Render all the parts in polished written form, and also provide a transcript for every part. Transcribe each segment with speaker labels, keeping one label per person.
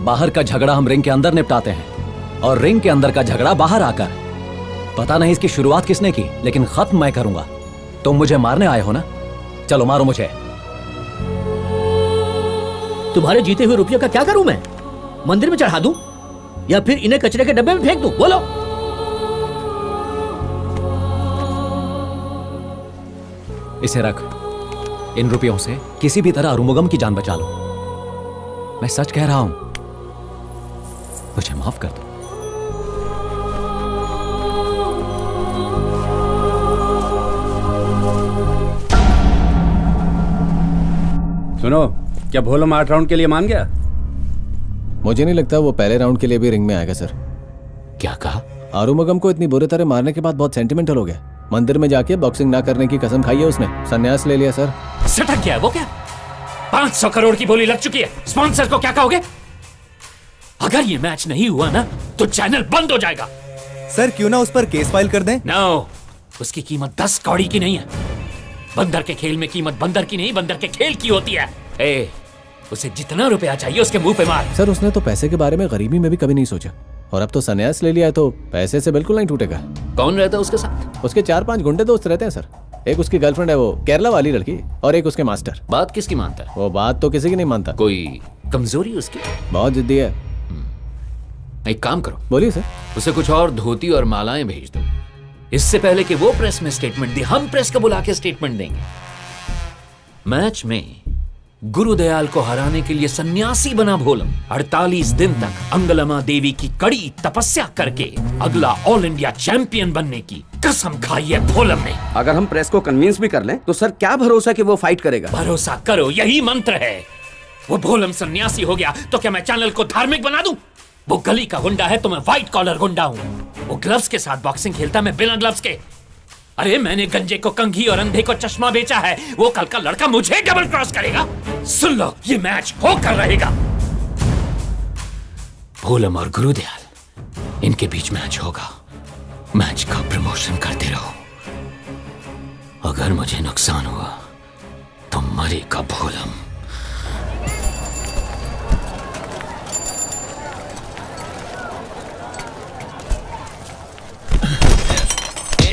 Speaker 1: बाहर का झगड़ा हम रिंग के अंदर निपटाते हैं और रिंग के अंदर का झगड़ा बाहर आकर। पता नहीं इसकी शुरुआत किसने की, लेकिन खत्म मैं करूंगा। तुम मुझे मारने आए हो ना, चलो मारो मुझे।
Speaker 2: तुम्हारे जीते हुए रुपये का क्या करूं मैं? मंदिर में चढ़ा दूं या फिर इन्हें कचरे के डब्बे में फेंक दूं? बोलो।
Speaker 1: इसे रख। इन रुपयों से किसी भी तरह अरुमुगम की जान बचा लो। मैं सच कह रहा हूं, मुझे माफ कर दो।
Speaker 3: सुनो, क्या भोलम 8 राउंड के लिए मान गया?
Speaker 4: मुझे नहीं लगता वो पहले राउंड के लिए भी रिंग में आएगा सर।
Speaker 1: क्या कहा?
Speaker 4: आरुमुगम को इतनी बुरी तरह मारने के बाद बहुत सेंटिमेंटल हो गया। मंदिर में जाके बॉक्सिंग ना करने की कसम खाई है उसने, संन्यास ले लिया सर।
Speaker 5: सटक गया वो क्या? 500 करोड़ की बोली लग चुकी है। स्पॉन्सर को क्या कहोगे? अगर ये मैच नहीं हुआ ना तो चैनल बंद हो जाएगा।
Speaker 6: सर क्यों ना उस पर केस फाइल कर दें?
Speaker 5: नो, उसकी कीमत 10 कौड़ी की नहीं है। बंदर के खेल में कीमत बंदर की नहीं, बंदर के खेल की होती है। ए, उसे जितना रुपया चाहिए उसके मुंह पे मार।
Speaker 4: सर उसने तो पैसे के बारे में गरीबी में भी कभी नहीं सोचा, और अब तो संन्यास ले लिया है तो पैसे से बिल्कुल नहीं टूटेगा।
Speaker 5: कौन रहता है उसके साथ?
Speaker 4: उसके 4-5 गुंडे दोस्त रहते हैं सर। एक उसकी गर्लफ्रेंड है वो केरला वाली लड़की, और एक उसके मास्टर।
Speaker 5: बात किसकी मानता है?
Speaker 4: वो बात तो किसी की नहीं मानता।
Speaker 5: कोई कमजोरी उसकी?
Speaker 4: बहुत जिद्दी है।
Speaker 5: एक काम करो,
Speaker 4: बोलिए सर।
Speaker 5: उसे कुछ और धोती और मालाएं भेज दो। इससे पहले कि वो प्रेस में स्टेटमेंट दे, हम प्रेस को बुला के स्टेटमेंट देंगे। मैच में गुरुदयाल को हराने के लिए सन्यासी बना भोलम 48 दिन तक अंगलमा देवी की कड़ी तपस्या करके अगला ऑल इंडिया चैंपियन बनने की कसम खाई है भोलम ने।
Speaker 3: अगर हम प्रेस को कन्विंस भी कर लें तो सर क्या भरोसा कि वो फाइट करेगा?
Speaker 5: भरोसा करो, यही मंत्र है। वो भोलम सन्यासी हो गया तो क्या मैं चैनल को धार्मिक बना दूं? वो गली का गुंडा है तो मैं व्हाइट कॉलर गुंडा हूं। वो ग्लव्स के साथ बॉक्सिंग खेलता, मैं बिना ग्लव्स के। अरे मैंने गंजे को कंघी और अंधे को चश्मा बेचा है, वो कल का लड़का मुझे डबल क्रॉस करेगा। सुन लो, ये मैच होकर रहेगा। भोलम और गुरुदयाल, इनके बीच मैच होगा। मैच का प्रमोशन करते रहो। अगर मुझे नुकसान हुआ तो मरेगा भोलम।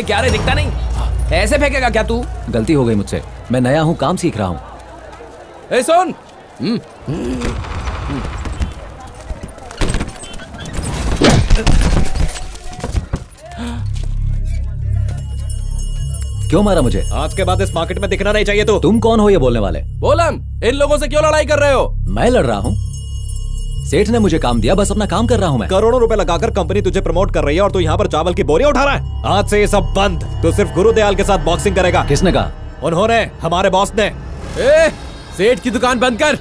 Speaker 1: क्या रे, दिखता नहीं? ऐसे फेंकेगा क्या तू? गलती हो गई मुझसे, मैं नया हूं, काम सीख रहा हूं।
Speaker 4: ए सुन,
Speaker 1: क्यों मारा मुझे?
Speaker 4: आज के बाद इस मार्केट में दिखना नहीं चाहिए। तो
Speaker 1: तुम कौन हो ये बोलने वाले?
Speaker 4: बोलम, इन लोगों से क्यों लड़ाई कर रहे हो?
Speaker 1: मैं लड़ रहा हूं? सेठ ने मुझे काम दिया, बस अपना काम कर रहा हूं मैं।
Speaker 6: करोड़ों रुपए लगाकर कंपनी तुझे प्रमोट कर रही है और तू यहाँ पर चावल की बोरियां उठा रहा है। आज से ये सब बंद। तू सिर्फ गुरुदयाल के साथ बॉक्सिंग करेगा।
Speaker 1: किसने कहा?
Speaker 6: उन्होंने, हमारे बॉस ने।
Speaker 4: ए, सेठ की दुकान बंद कर।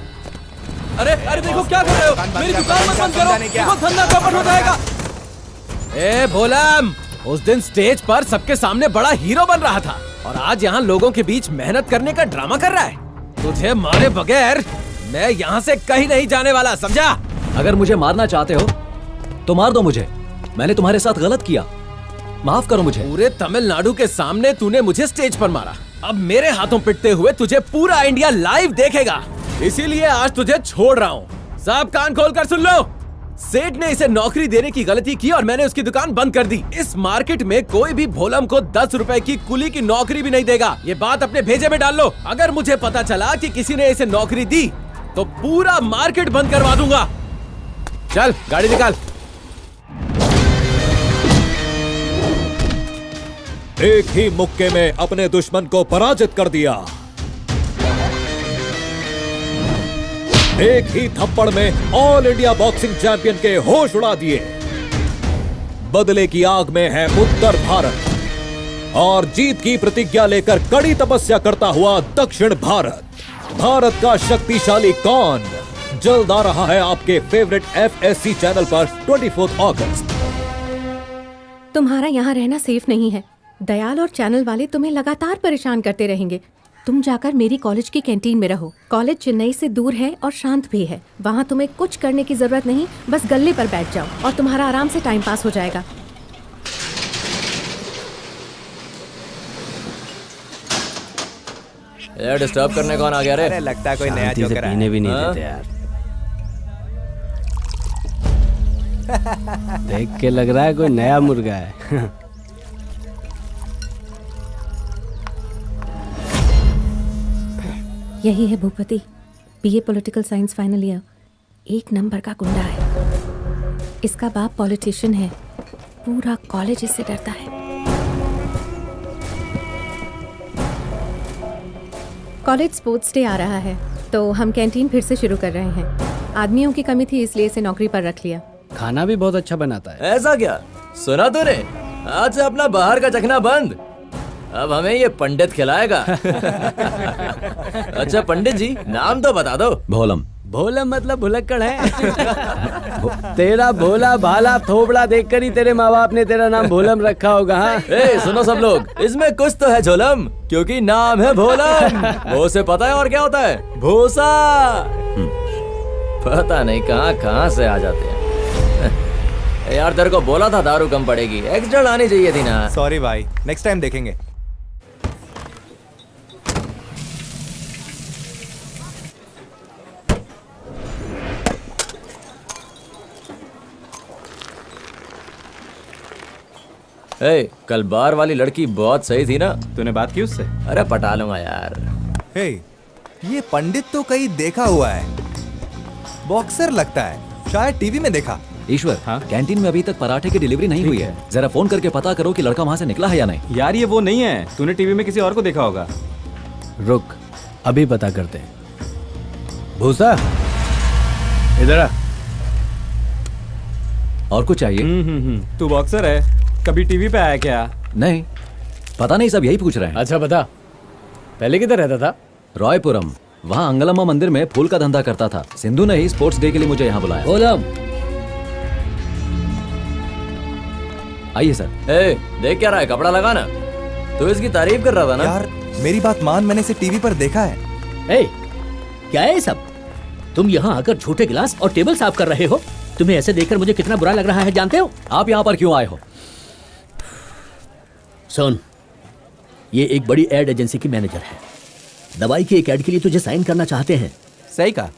Speaker 4: अरे अरे देखो क्या कर रहे हो? मेरी दुकान मत बंद करो, देखो धंधा चौपट हो जाएगा। ए भोलम, उस दिन स्टेज पर सबके सामने बड़ा हीरो बन रहा था और आज यहाँ लोगों के बीच मेहनत करने का ड्रामा कर रहा है। तुझे मारे बगैर मैं यहाँ से कहीं नहीं जाने वाला, समझा?
Speaker 1: अगर मुझे मारना चाहते हो तो मार दो मुझे। मैंने तुम्हारे साथ गलत किया, माफ करो मुझे।
Speaker 4: पूरे तमिलनाडु के सामने तूने मुझे स्टेज पर मारा, अब मेरे हाथों पिटते हुए तुझे पूरा इंडिया लाइव देखेगा। इसीलिए आज तुझे छोड़ रहा हूँ। सब कान खोल कर सुन लो। सेठ ने इसे नौकरी देने की गलती की और मैंने उसकी दुकान बंद कर दी। इस मार्केट में कोई भी भोलम को 10 रुपए की कुली की नौकरी भी नहीं देगा। ये बात अपने भेजे में डाल लो। अगर मुझे पता चला कि किसी ने इसे नौकरी दी तो पूरा मार्केट बंद करवा दूंगा। चल गाड़ी निकाल।
Speaker 6: एक ही मुक्के में अपने दुश्मन को पराजित कर दिया। एक ही थप्पड़ में ऑल इंडिया बॉक्सिंग चैंपियन के होश उड़ा दिए। बदले की आग में है उत्तर भारत और जीत की प्रतिज्ञा लेकर कड़ी तपस्या करता हुआ दक्षिण भारत। भारत का शक्तिशाली कौन जल्द आ रहा है आपके फेवरेट FSC चैनल पर 24 अगस्त।
Speaker 7: तुम्हारा यहाँ रहना सेफ नहीं है। दयाल और चैनल वाले तुम्हें लगातार परेशान करते रहेंगे। तुम जाकर मेरी कॉलेज की कैंटीन में रहो। कॉलेज चेन्नई से दूर है और शांत भी है। वहाँ तुम्हें कुछ करने की जरूरत नहीं, बस गल्ले पर बैठ जाओ और तुम्हारा आराम से टाइम पास हो जाएगा।
Speaker 4: यार डिस्टर्ब करने कौन आ गया रे?
Speaker 6: लगता है कोई नया जोकर है।
Speaker 2: पीने भी नहीं देते यार।
Speaker 8: देख के लग रहा है कोई नया मुर्गा है।
Speaker 7: यही है Bhupathi, BA political science final year, एक नंबर का गुंडा है। इसका बाप पॉलिटिशियन है, पूरा कॉलेज इससे डरता है। कॉलेज स्पोर्ट्स डे आ रहा है तो हम कैंटीन फिर से शुरू कर रहे हैं। आदमियों की कमी थी इसलिए इसे नौकरी पर रख लिया।
Speaker 8: खाना भी बहुत अच्छा बनाता है।
Speaker 4: ऐसा क्या? सुना तूने? आज से अपना बाहर का चखना बंद, अब हमें ये पंडित खिलाएगा। अच्छा पंडित जी, नाम तो बता दो।
Speaker 1: भोलम।
Speaker 8: भोला मतलब भुलक्कड़ है। तेरा भोला भाला थोबड़ा देखकर ही तेरे माँ बाप ने तेरा नाम भोलम रखा होगा। हाँ?
Speaker 4: ए, सुनो सब लोग, इसमें कुछ तो है झोलम, क्योंकि नाम है भोलम। वो से पता है और क्या होता है? भूसा। पता नहीं कहाँ कहाँ से आ जाते हैं। यार तेरे को बोला था दारू कम पड़ेगी, एक्स्ट्रा लानी चाहिए थी ना।
Speaker 9: सॉरी भाई, नेक्स्ट टाइम देखेंगे।
Speaker 4: ए, कल बार वाली लड़की बहुत सही थी ना?
Speaker 9: तूने बात की उससे?
Speaker 4: अरे पटा लूंगा यार।
Speaker 9: हे, ये पंडित तो कहीं देखा हुआ है, बॉक्सर लगता है, शायद टीवी में देखा।
Speaker 1: ईश्वर, कैंटीन में अभी तक पराठे की डिलीवरी नहीं हुई है। जरा फोन करके पता करो कि लड़का वहाँ से निकला है या नहीं।
Speaker 9: यार ये वो नहीं है, तूने टीवी में किसी और को देखा होगा।
Speaker 8: रुक, अभी पता करते हैं। भूसा, इधर आ।
Speaker 1: और कुछ चाहिए?
Speaker 9: तू बॉक्सर है, कभी टीवी पे आया क्या?
Speaker 1: नहीं, पता नहीं, सब यही पूछ रहे हैं।
Speaker 8: अच्छा बता, पहले किधर रहता था?
Speaker 1: रॉयपुरम, वहाँ अंगलम्मा मंदिर में फूल का धंधा करता था। सिंधु ने ही स्पोर्ट्स डे के लिए मुझे यहाँ बुलाया।
Speaker 2: भोलम,
Speaker 1: आइए सर।
Speaker 4: ए, देख क्या रहा है? कपड़ा लगाना। तू इसकी तारीफ कर रहा था ना?
Speaker 9: यार मेरी बात मान, मैंने इसे टीवी पर देखा है।
Speaker 2: ए, क्या है ये सब? तुम यहाँ आकर झूठे गिलास और टेबल साफ कर रहे हो। तुम्हें ऐसे देखकर मुझे कितना बुरा लग रहा है जानते हो?
Speaker 1: आप यहाँ पर क्यों आए हो?
Speaker 2: सुन, ये एक बड़ी एड एजेंसी की मैनेजर है। दवाई की एक एड के लिए तुझे साइन करना चाहते हैं।
Speaker 10: सही कहा,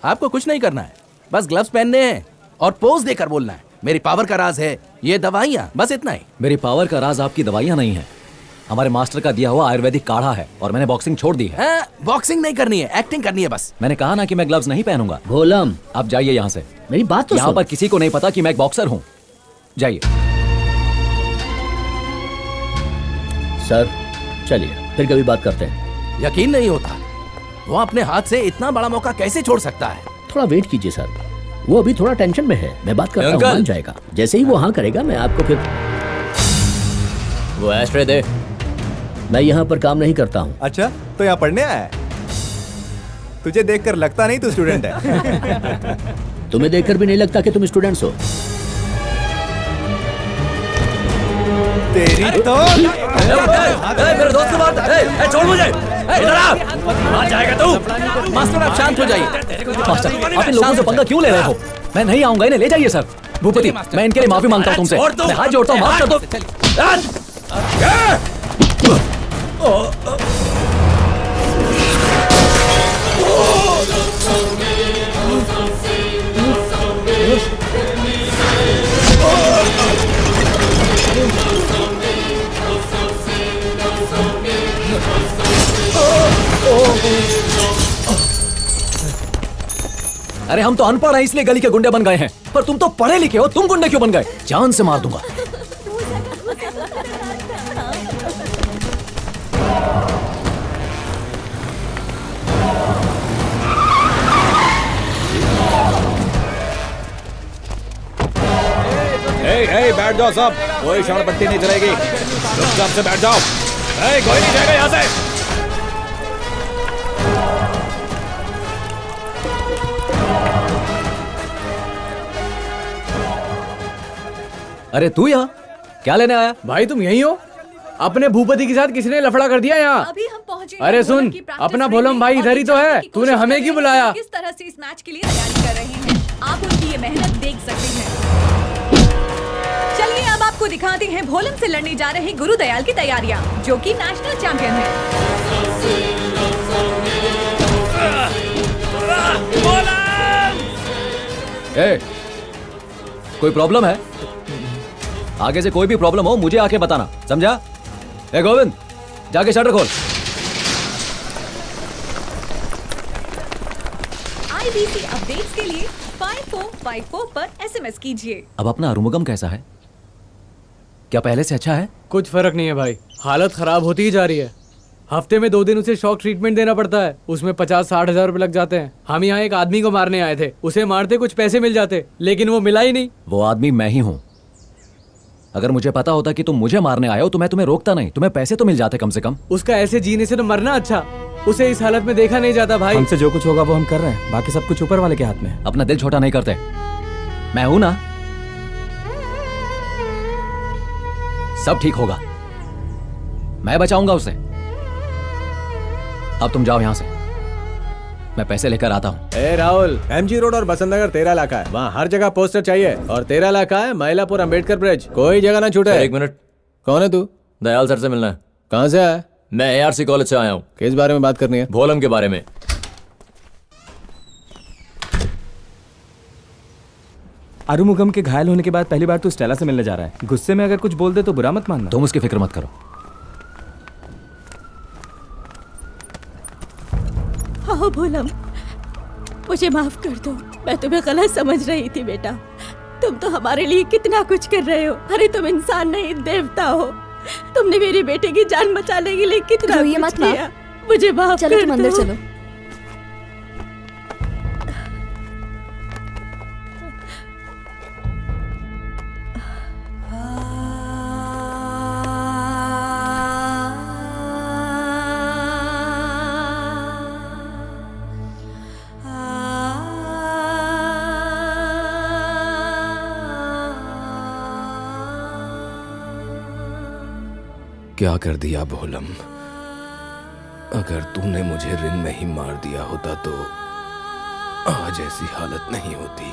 Speaker 10: आपको कुछ नहीं करना है, बस ग्लव्स पहनने हैं और पोज देकर बोलना है, मेरी पावर का राज है ये दवाइयाँ, बस इतना ही।
Speaker 1: मेरी पावर का राज आपकी दवाइयाँ नहीं है, हमारे मास्टर का दिया हुआ आयुर्वेदिक काढ़ा है, और मैंने बॉक्सिंग छोड़ दी है।
Speaker 10: बॉक्सिंग नहीं करनी है, एक्टिंग करनी है बस।
Speaker 1: मैंने कहा ना कि मैं ग्लव्स नहीं पहनूंगा।
Speaker 2: भोलम,
Speaker 1: आप जाइए यहाँ से।
Speaker 2: मेरी बात तो
Speaker 1: यहाँ
Speaker 2: सुन।
Speaker 1: पर किसी को नहीं पता कि मैं एक बॉक्सर हूँ। जाइए।
Speaker 2: सर चलिए, फिर कभी बात करते हैं।
Speaker 10: यकीन नहीं होता, वो अपने हाथ से इतना बड़ा मौका कैसे छोड़ सकता है?
Speaker 2: थोड़ा वेट कीजिए सर, वो अभी थोड़ा टेंशन में है। मैं बात करता हूँ, मान जाएगा। जैसे ही वो हाँ करेगा मैं आपको फिर।
Speaker 4: वो एस्ट्रे दे।
Speaker 2: मैं यहाँ पर काम नहीं करता हूँ।
Speaker 9: अच्छा, तो यहाँ पढ़ने आया है? तुझे देखकर लगता नहीं तू स्टूडेंट है।
Speaker 2: तुम्हें देखकर भी नहीं लगता कि तुम स्टूडेंट्स हो।
Speaker 9: तेरी तो
Speaker 4: मेरे दोस्त को मार। छोड़ मुझे। इधर आ। मान जाएगा तू।
Speaker 10: मास्टर आप शांत हो जाइए।
Speaker 1: मास्टर, आप इन लोगों से पंगा क्यों ले रहे हो? मैं नहीं आऊंगा, इन्हें ले जाइए सर। भूपति, मैं इनके लिए माफी मांगता हूँ तुमसे। मैं हाथ जोड़ता हूँ, माफ कर दो। अरे हम तो अनपढ़ हैं इसलिए गली के गुंडे बन गए हैं, पर तुम तो पढ़े लिखे हो, तुम गुंडे क्यों बन गए? जान से मार दूंगा।
Speaker 6: बैठ जाओ सब, कोई शरण पट्टी नहीं चलेगी। चुपचाप से बैठ जाओ। कोई नहीं जाएगा यहाँ से।
Speaker 1: अरे तू यहाँ क्या लेने आया?
Speaker 3: भाई तुम यहीं हो? अपने भूपति के साथ किसी ने लफड़ा कर दिया यहाँ।
Speaker 11: अभी हम पहुंचे।
Speaker 3: अरे सुन, अपना भोलम भाई इधर ही तो है, तूने हमें क्यों बुलाया?
Speaker 11: किस तरह से इस मैच के लिए तैयारी कर रहे हैं, आप उनकी ये मेहनत देख सकते हैं। चलिए अब आपको दिखाते हैं भोलम से लड़ने जा रहे गुरुदयाल की तैयारियां, जो कि नेशनल चैंपियन है।
Speaker 1: कोई प्रॉब्लम है? आगे से कोई भी प्रॉब्लम हो मुझे आके बताना, समझा? ए गोविंद, जाके शटर खोल।
Speaker 11: IBC अपडेट्स के लिए 5454 पर SMS कीजिए।
Speaker 1: अब अपना अरुमुगम कैसा है? क्या पहले से अच्छा है?
Speaker 8: कुछ फर्क नहीं है भाई, हालत खराब होती ही जा रही है। हफ्ते में 2 दिन उसे शॉक ट्रीटमेंट देना पड़ता है, उसमें 50-60 हजार रुपए लग जाते हैं। हम यहाँ एक आदमी को मारने आए थे, उसे मारते कुछ पैसे मिल जाते, लेकिन वो मिला ही नहीं।
Speaker 1: वो आदमी मैं ही हूं। अगर मुझे पता होता कि तुम मुझे मारने आए हो तो मैं तुम्हें रोकता नहीं, तुम्हें पैसे तो मिल जाते कम से कम।
Speaker 8: उसका ऐसे जीने से तो मरना अच्छा। उसे इस हालत में देखा नहीं जाता भाई।
Speaker 12: हमसे जो कुछ होगा वो हम कर रहे हैं, बाकी सब कुछ ऊपर वाले के हाथ में है।
Speaker 1: अपना दिल छोटा नहीं करते, मैं हूं ना। सब ठीक होगा, मैं बचाऊंगा उसे। अब तुम जाओ यहां से, मैं पैसे लेकर आता हूं।
Speaker 4: ए राहुल, MG रोड और बसंत नगर तेरा इलाका है, वहाँ हर जगह पोस्टर चाहिए। और तेरा इलाका है महिलापुर अंबेडकर ब्रिज, कोई जगह ना छूटे।
Speaker 12: एक मिनट,
Speaker 4: कौन है तू?
Speaker 12: दयाल सर से मिलना है।
Speaker 4: कहाँ से आया?
Speaker 12: मैं ARC कॉलेज से आया हूँ।
Speaker 4: किस बारे में बात करनी है?
Speaker 12: भोलम के बारे में। अरुमुगम के घायल होने के बाद पहली बार तू स्टेला से मिलने जा रहा है। गुस्से में अगर कुछ बोल दे तो बुरा मत मानना।
Speaker 1: तुम उसकी फिक्र मत करो।
Speaker 7: हाँ भोलम, मुझे माफ कर दो, मैं तुम्हें गलत समझ रही थी बेटा। तुम तो हमारे लिए कितना कुछ कर रहे हो। अरे तुम इंसान नहीं, देवता हो। तुमने मेरे बेटे की जान बचाने के लिए कितना
Speaker 13: रोइए
Speaker 7: कुछ
Speaker 13: मत
Speaker 7: किया। मुझे माफ
Speaker 13: चलो
Speaker 7: कर
Speaker 13: तुम अंदर
Speaker 7: दो।
Speaker 13: चलो।
Speaker 10: क्या कर दिया भोलम? अगर तूने मुझे रिंग में ही मार दिया होता तो आज ऐसी हालत नहीं होती।